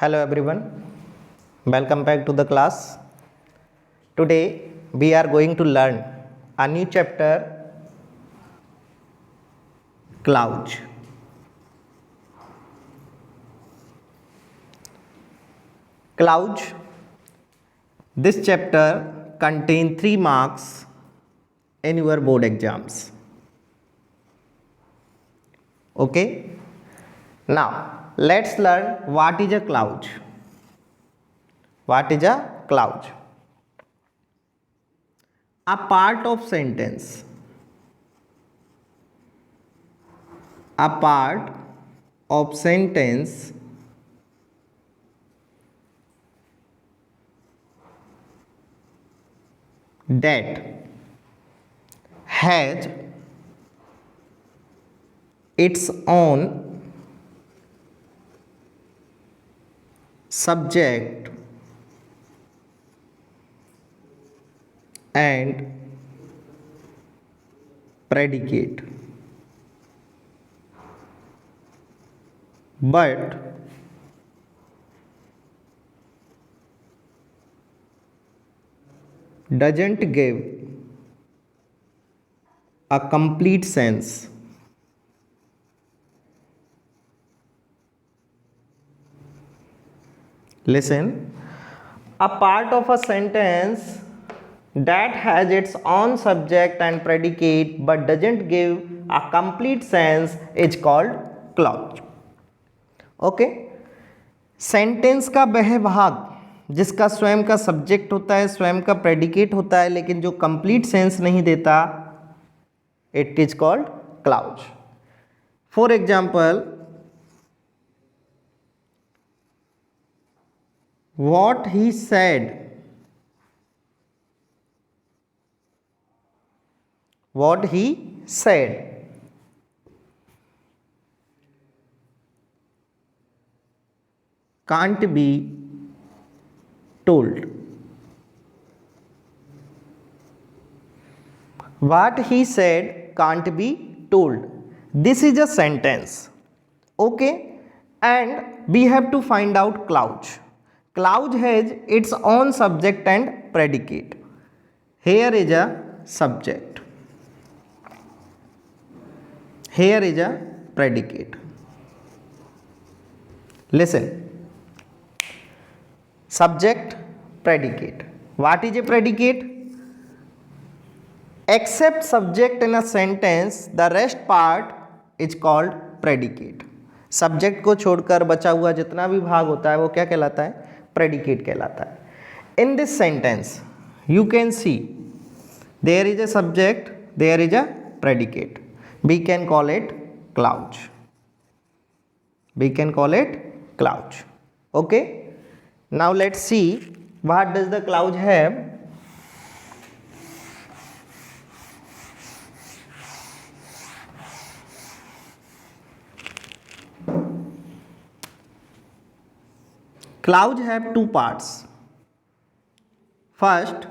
Hello everyone, welcome back to the class. Today we are going to learn a new chapter, clouds. Clouds. This chapter contains 3 marks in your board exams. Okay. Now let's learn what is a cloud. What is a cloud? A part of sentence. A part of sentence that has its own subject and predicate, but doesn't give a complete sense. Listen, a part of a sentence that has its own subject and predicate but doesn't give a complete sense is called clause. Okay, sentence का वह भाग जिसका स्वयं का subject होता है, स्वयं का प्रेडिकेट होता है, लेकिन जो कंप्लीट सेंस नहीं देता, it is called clause. For example, what he said can't be told. What he said can't be told. This is a sentence. Okay, and we have to find out clause. Clause has its own subject and predicate. Here is a subject. Here is a predicate. Listen. Subject, predicate. What is a predicate? Except subject in a sentence, the rest part is called predicate. Subject को छोड़कर बचा हुआ जितना भी भाग होता है वो क्या कहलाता है? प्रेडिकेट कहलाता है. In this sentence you can see there is a subject, there is a predicate. We can call it clause. We can call it clause. Okay, now let's see what does the clause have. Clause have two parts. First,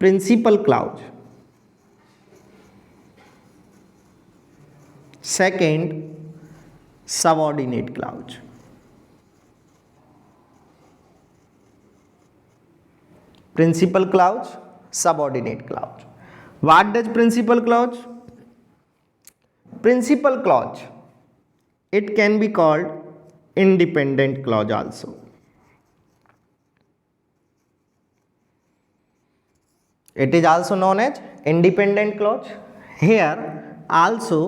principal clause. Second, subordinate clause. Principal clause, subordinate clause. What does principal clause? Principal clause, it can be called independent clause also. It is also known as independent clause. Here also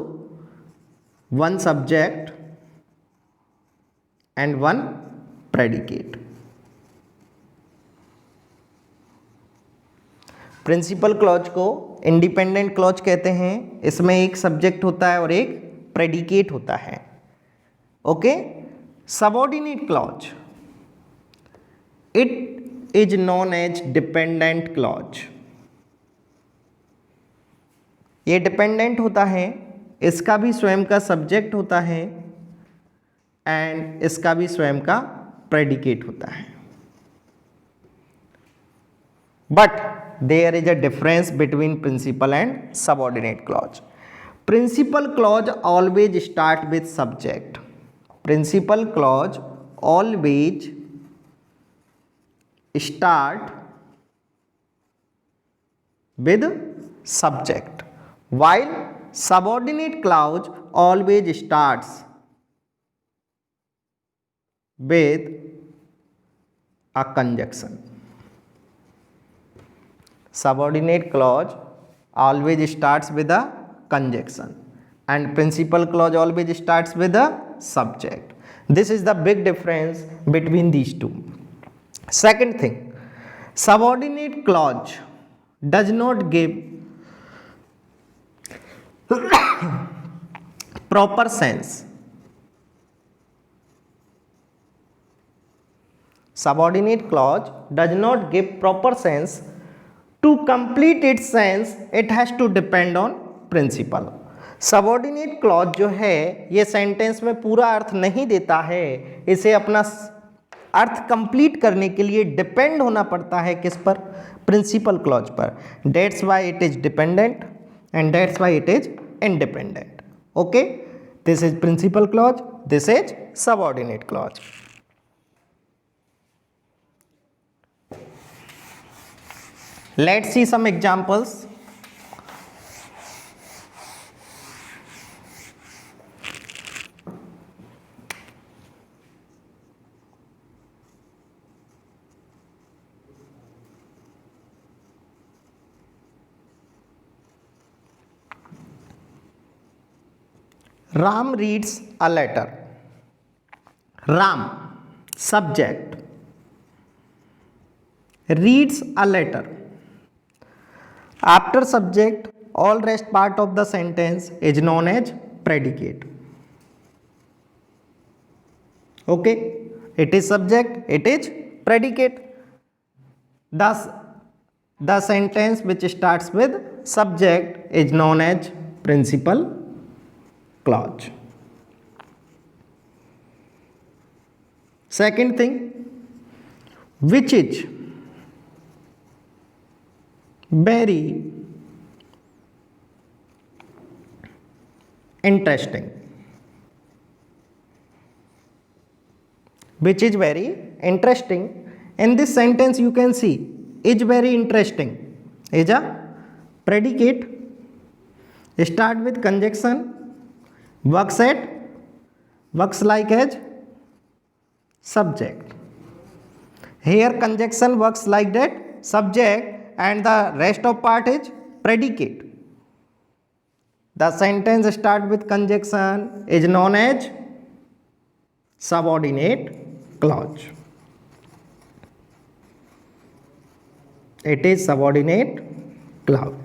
one subject and one predicate. Principal clause को independent clause कहते हैं. इसमें एक subject होता है और एक predicate होता है. Okay, subordinate clause, it is known age dependent clause. ये डिपेंडेंट होता है, इसका भी स्वयं का सब्जेक्ट होता है एंड इसका भी स्वयं का प्रेडिकेट होता है. But there is a difference between principal and subordinate clause. Principal clause always start with subject. Principal clause always start with subject, while subordinate clause always starts with a conjunction. Subordinate clause always starts with a conjunction and principal clause always starts with a subject. This is the big difference between these two. Second thing, subordinate clause does not give proper sense. Subordinate clause does not give proper sense. To complete its sense, it has to depend on principle. Subordinate clause जो है ये sentence में पूरा अर्थ नहीं देता है, इसे अपना अर्थ कंप्लीट करने के लिए डिपेंड होना पड़ता है किस पर? प्रिंसिपल क्लॉज पर. That's why it is dependent and that's why it is independent. Okay, this is principal clause, this is subordinate clause. Let's see some examples. Ram reads a letter. Ram, subject, reads a letter. After subject, all rest part of the sentence is known as predicate. Okay, it is subject, it is predicate. Thus, the sentence which starts with subject is known as principal clause. Second thing, which is very interesting. Which is very interesting. In this sentence you can see is very interesting is a predicate, start with conjunction, works like as subject. Here conjunction works like that subject and the rest of part is predicate. The sentence start with conjunction is known as subordinate clause. It is subordinate clause.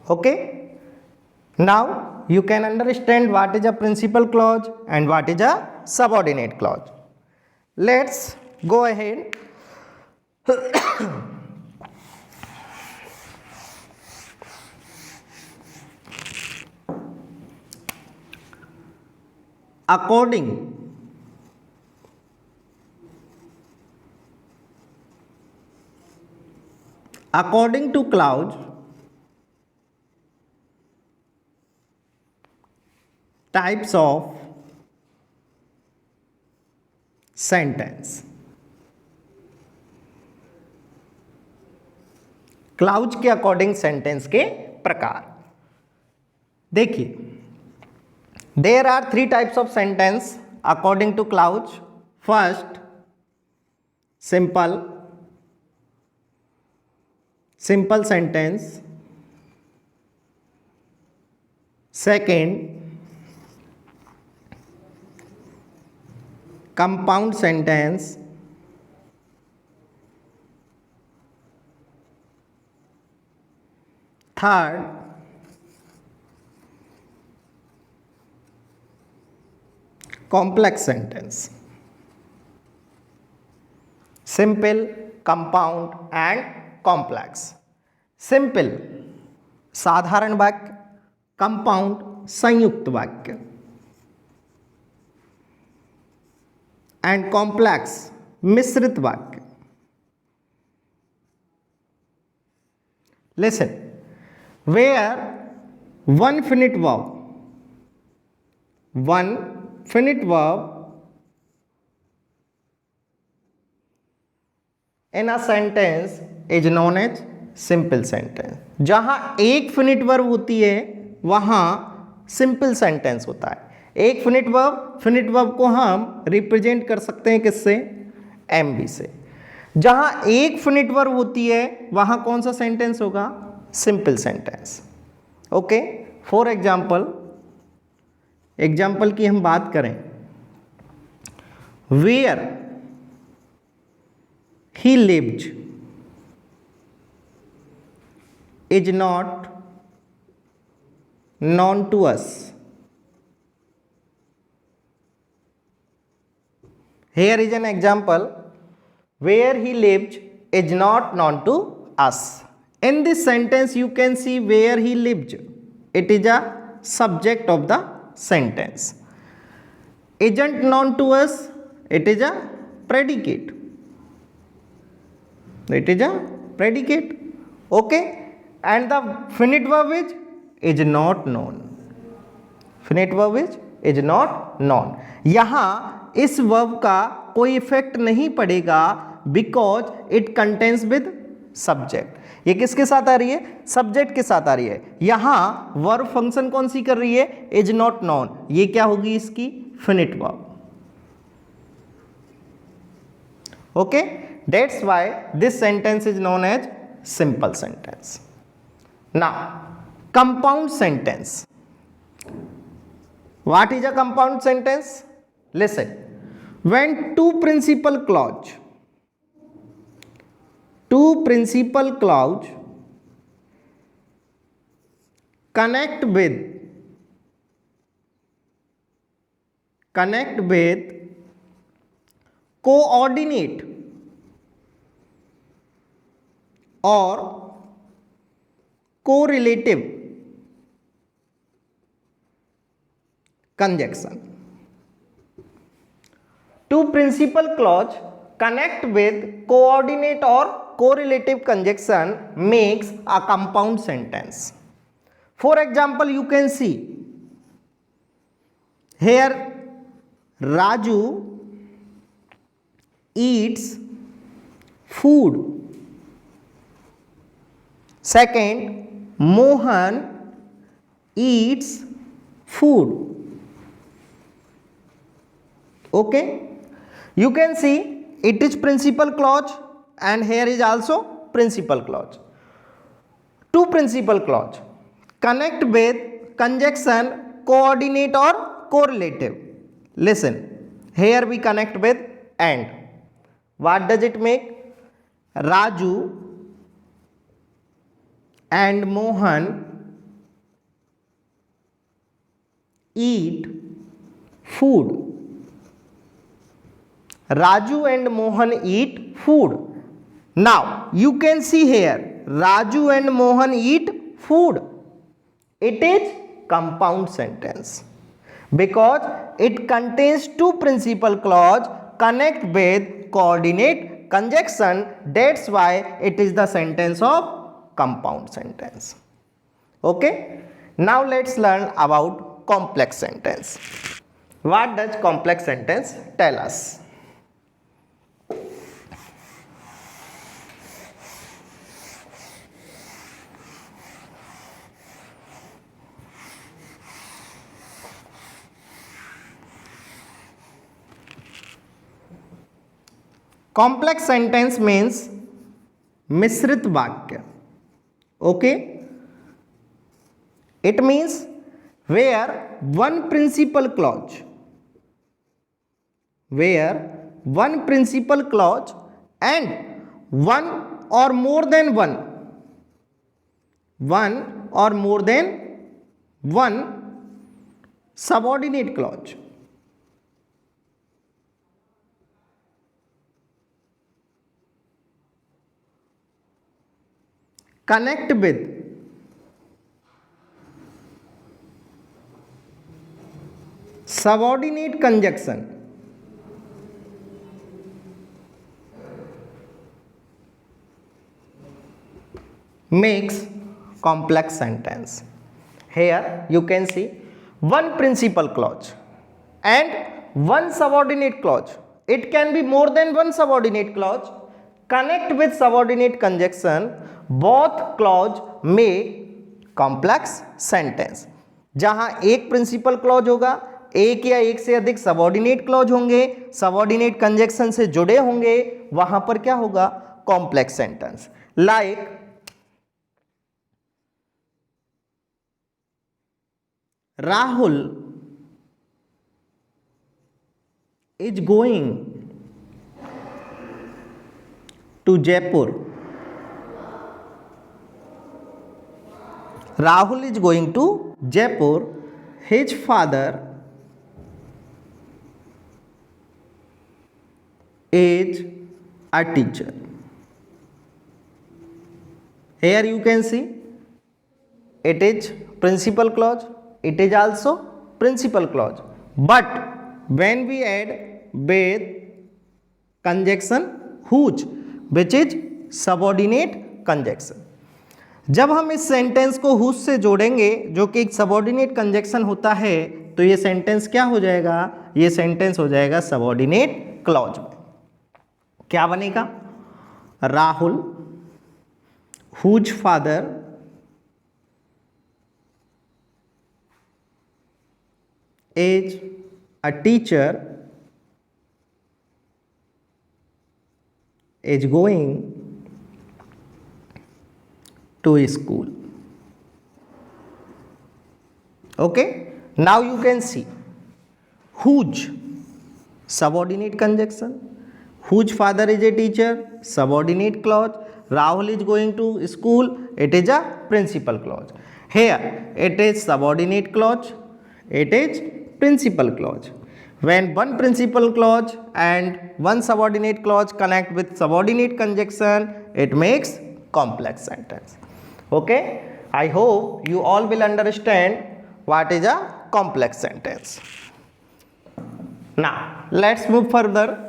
Okay, now you can understand what is a principal clause and what is a subordinate clause. Let's go ahead. According to clause, types of sentence. Clause के according sentence के प्रकार देखिए, there are 3 types of sentence according to clause. First, simple sentence. Second, compound sentence. Third, complex sentence. Simple, compound and complex. Simple साधारण वाक्य, compound संयुक्त वाक्य and complex मिश्रित वाक्य. Listen, where one finite verb in a sentence is known as simple sentence. जहां एक finite verb होती है वहां सिंपल सेंटेंस होता है। एक फिनिट वर्ब को हम रिप्रेजेंट कर सकते हैं किससे? एम बी से। जहां एक फिनिट वर्ब होती है वहां कौन सा सेंटेंस होगा? Simple sentence. Okay, for example की हम बात करें, where he lived is not known to us. Here is an example. Where he lived is not known to us. In this sentence you can see where he lived. It is a subject of the sentence. Isn't known to us, it is a predicate. It is a predicate. Okay, and the finite verb is not known. Finite verb is not known. यहां इस verb का कोई effect नहीं पड़ेगा because it contains with subject. ये किसके साथ आ रही है? सब्जेक्ट के साथ आ रही है। यहां वर्ब फंक्शन कौन सी कर रही है? Is not known. ये क्या होगी इसकी? Finite verb. Okay, that's why this sentence is known as simple sentence. Now compound sentence. What is a compound sentence? Listen, when two principal clause connect with coordinate or correlative conjunction. Two principal clause connect with coordinate or correlative conjunction makes a compound sentence. For example, you can see here Raju eats food. Second, Mohan eats food. Okay, you can see it is principal clause and here is also principal clause. Two principal clause connect with conjunction coordinate or correlative. Listen, here we connect with and. What does it make? Raju and Mohan eat food. Raju and Mohan eat food. Now you can see here Raju and Mohan eat food. It is compound sentence because it contains two principal clause connect with coordinate conjunction. That's why it is the sentence of compound sentence. Okay, now let's learn about complex sentence. What does complex sentence tell us? Complex sentence means मिश्रित वाक्य. Okay, it means where one principal clause and one or more than one subordinate clause connect with subordinate conjunction makes complex sentence. Here you can see one principal clause and one subordinate clause. It can be more than one subordinate clause connect with subordinate conjunction, both clause make complex sentence. जहां एक principal clause होगा, एक या एक से अधिक subordinate clause होंगे, subordinate conjunction से जुड़े होंगे, वहां पर क्या होगा? Complex sentence. Like Rahul is going to Jaipur. Rahul is going to Jaipur. His father is a teacher. Here you can see it is principal clause. It is also principal clause. But when we add with conjunction whose, which is subordinate conjunction, जब हम इस sentence को whose से जोड़ेंगे जो कि एक subordinate conjunction होता है, तो ये सेंटेंस क्या हो जाएगा? ये सेंटेंस हो जाएगा सबऑर्डिनेट क्लॉज में. क्या बनेगा? Rahul whose father is a teacher is going to school. Okay, now you can see whose, subordinate conjunction, whose father is a teacher, subordinate clause, Rahul is going to school, it is a principal clause. Here it is subordinate clause, it is principal clause. When one principal clause and one subordinate clause connect with subordinate conjunction, it makes complex sentence. Okay, I hope you all will understand what is a complex sentence. Now let's move further.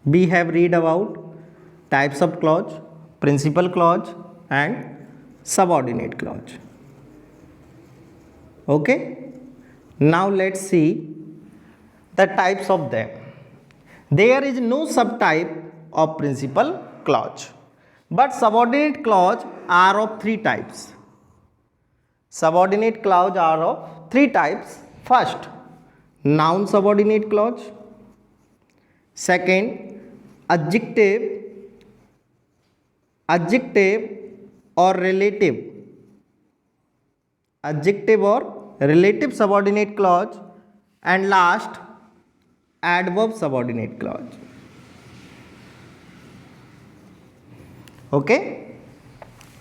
We have read about types of clause, principal clause and subordinate clause. Okay, now let's see the types of them. There is no subtype of principal clause, but subordinate clause are of three types. Subordinate clause are of three types. First, noun subordinate clause. Second, adjective or relative subordinate clause, and last, adverb subordinate clause. Okay,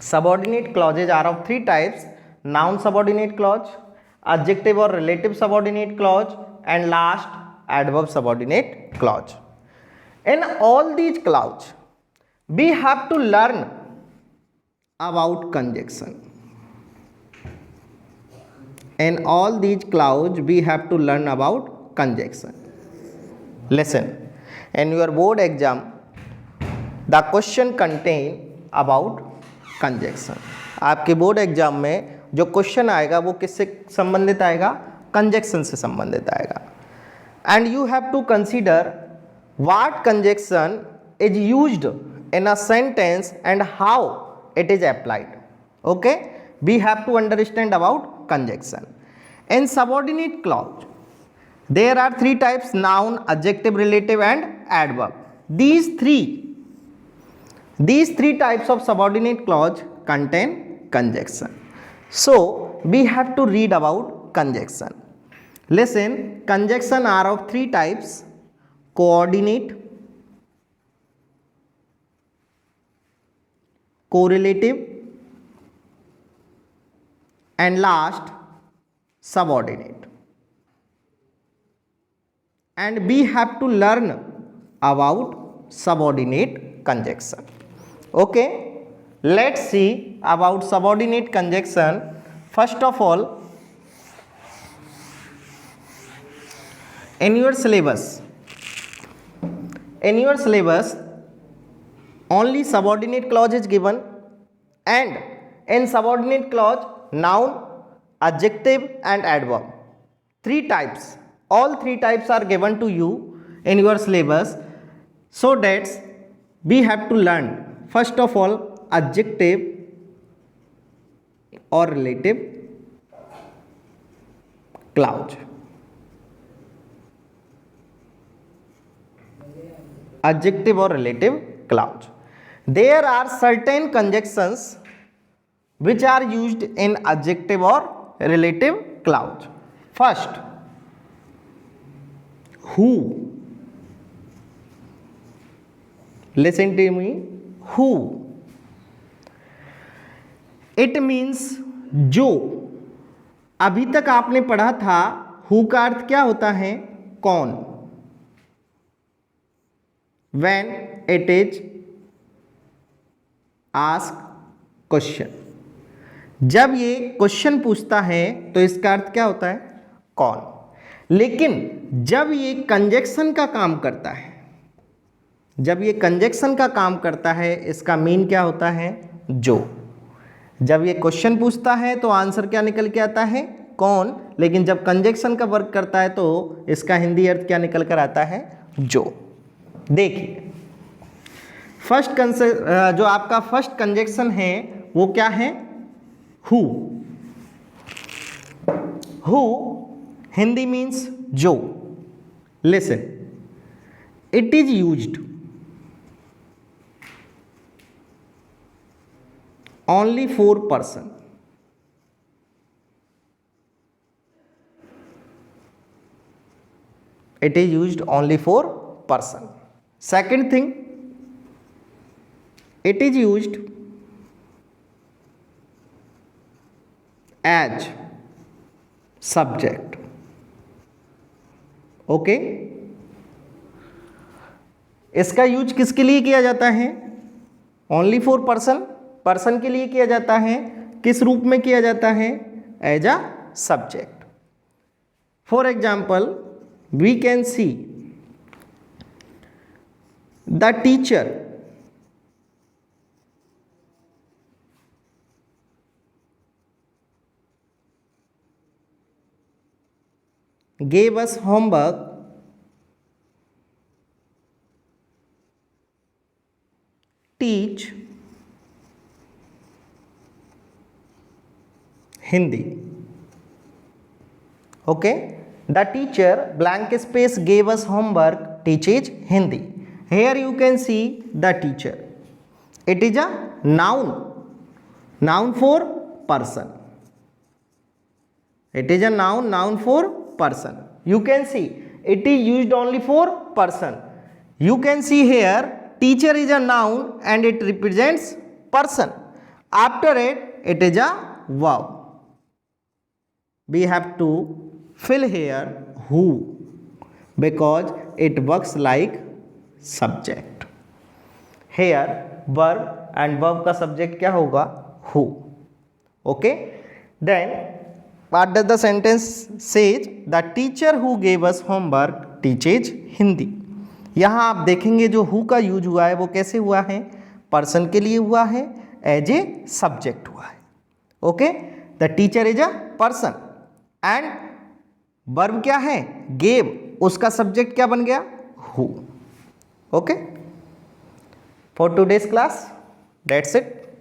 subordinate clauses are of three types: noun subordinate clause, adjective or relative subordinate clause, and last, adverb subordinate clause. In all these clauses, we have to learn about conjunction. In all these clauses, we have to learn about conjunction. Listen, in your board exam, the question contain about conjunction. आपके board exam में जो question आएगा वो किससे संबंधित आएगा? Conjunction से संबंधित आएगा. And you have to consider what conjunction is used in a sentence and how it is applied. Okay, we have to understand about conjunction. In subordinate clause, there are three types: noun, adjective, relative and adverb. These three types of subordinate clause contain conjunction. So we have to read about conjunction. Listen, conjunction are of three types: coordinate, correlative and last, subordinate. And we have to learn about subordinate conjunction. Okay, let's see about subordinate conjunction. First of all, in your syllabus only subordinate clause is given, and in subordinate clause noun, adjective and adverb, three types, all three types are given to you in your syllabus. So that we have to learn first of all adjective or relative clause. Adjective or relative clause. There are certain conjunctions which are used in adjective or relative clause. First, who. Listen to me. Who. It means जो. अभी तक आपने पढ़ा था who का अर्थ क्या होता है? कौन. When it is ask question. जब ये क्वेश्चन पूछता है तो इसका अर्थ क्या होता है? कौन. लेकिन जब ये कंजक्शन का काम करता है, जब ये कंजक्शन का काम करता है, इसका मीन क्या होता है? जो. जब ये क्वेश्चन पूछता है तो आंसर क्या निकल के आता है? कौन. लेकिन जब कंजक्शन का वर्क करता है तो इसका हिंदी अर्थ क्या निकल कर आता है? जो. देखिए फर्स्ट जो आपका फर्स्ट कंजक्शन है वो क्या है? हु. हु हिंदी मीन्स जो. Listen, it is used only for person. It is used only for person. Second thing, it is used as subject. Okay, इसका यूज किसके लिए किया जाता है? Only for person. पर्सन के लिए किया जाता है. किस रूप में किया जाता है? As a subject. For example we can see the teacher gave us homework teach Hindi. Okay, the teacher blank space gave us homework teaches Hindi. Here you can see the teacher. It is a noun. Noun for person. It is a noun. Noun for person. You can see it is used only for person. You can see here teacher is a noun and it represents person. After it, it is a verb. We have to fill here who because it works like subject. Here verb and verb का subject क्या होगा? Who. Okay. Then what does the sentence says? The teacher who gave us homework teaches Hindi. यहाँ आप देखेंगे जो who का use हुआ है वो कैसे हुआ है? पर्सन के लिए हुआ है, एज ए सब्जेक्ट हुआ है. Okay, the teacher is a person and verb क्या है? गेव. उसका सब्जेक्ट क्या बन गया? Who. Okay, for today's class that's it.